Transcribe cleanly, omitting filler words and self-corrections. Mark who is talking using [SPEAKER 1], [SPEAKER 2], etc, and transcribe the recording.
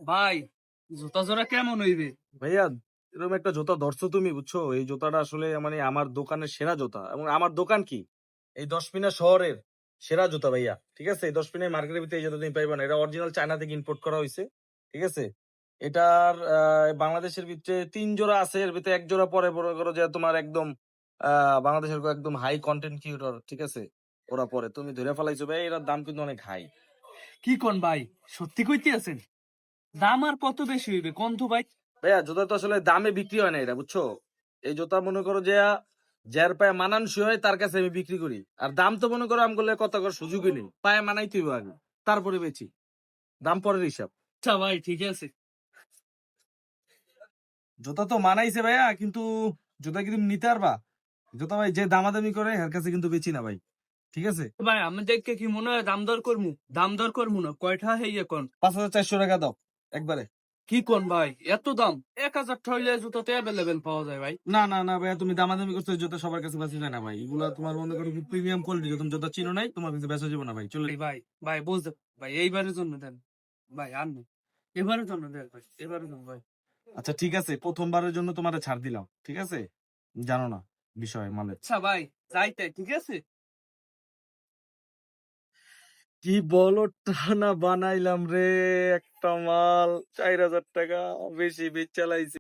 [SPEAKER 1] ভাই, জুতা জোড়া কেমন হইবে?
[SPEAKER 2] ভাইয়া, এরকম একটা জুতা ধরছো তুমি, বুঝছো? এই জুতাটা আসলে মানে আমার দোকানের সেরা জুতা, এবং আমার দোকান কি এই দশপিনা শহরের সেরা জুতা ভাইয়া। ঠিক আছে, এই দশপিনা মার্কেটের ভিতরে এই জুতা তুমি পাইবা না। এটা অরিজিনাল চায়না থেকে ইম্পোর্ট করা হয়েছে। ঠিক আছে, এটার বাংলাদেশের ভিতরে 3 জোড়া আছে, এর ভিতরে 1 জোড়া পরে মনে করো যে তোমার একদম বাংলাদেশের একদম হাই কন্টেন্ট ক্রিয়েটর। ঠিক আছে, ওরা পরে তুমি ধরে ফেলাইছো ভাই, এটার দাম কিন্তু অনেক হাই।
[SPEAKER 1] কি কোন ভাই? সত্যি কইতে আছেন? দাম আর কত বেশি হইবে কোন তো ভাই?
[SPEAKER 2] ভাইয়া, জুতা তো আসলে দামে বিক্রি হয় না এটা, বুঝছো? এই জুতা মনে করো যে যার পায়ে মানানসই হয় তার কাছে আমি বিক্রি করি। আর দাম তো মনে করো আমি করলে কত করে সুযোগই নেই, পায়ে মানাইতে হইব আগে, তারপরে বেচি। দাম পরের হিসাব।
[SPEAKER 1] আচ্ছা ভাই, ঠিক আছে।
[SPEAKER 2] জুতা তো মানাইছে ভাইয়া, কিন্তু জুতা কি তুমি নিতে পারবা? জুতা ভাই যে দামাদামি করে এর কাছে কিন্তু বেচি না ভাই। ঠিক আছে,
[SPEAKER 1] ভাই, আমি দেখে কি মনে হয় দাম দর করমু? দাম দর করমু না, কয়টা হইয়ে কোন?
[SPEAKER 2] 5400 টাকা দাও একবারে।
[SPEAKER 1] কি কোন ভাই, এত দাম? 1000 হইলে জুতাতে অ্যাভেলেবেল পাওয়া যায় ভাই।
[SPEAKER 2] না না না ভাইয়া, তুমি দামাদামি করছো, এই জুতা সবার কাছে বেচা যায় না ভাই। এগুলা তোমার মনে করো প্রিমিয়াম কোয়ালিটি, তুমি জুতা চিনো নাই, তোমার কাছে বেচা যাবে না ভাই, চলে।
[SPEAKER 1] ভাই ভাই ভাই, বুঝতে ভাই, এইবারের জন্য দেন ভাই, আর নেই। এবারের জন্য দেন ভাই, এবারের জন্য ভাই।
[SPEAKER 2] আচ্ছা ঠিক আছে, প্রথমবারের জন্য তোমার ছাড় দিলাম। ঠিক আছে, জানো না বিষয় মালের।
[SPEAKER 1] আচ্ছা ভাই, যাইতে ঠিক আছে।
[SPEAKER 2] কি বলো, টানা বানাইলাম রে একটা মাল, 4000 টাকা বেশি বেচ চালাইছি।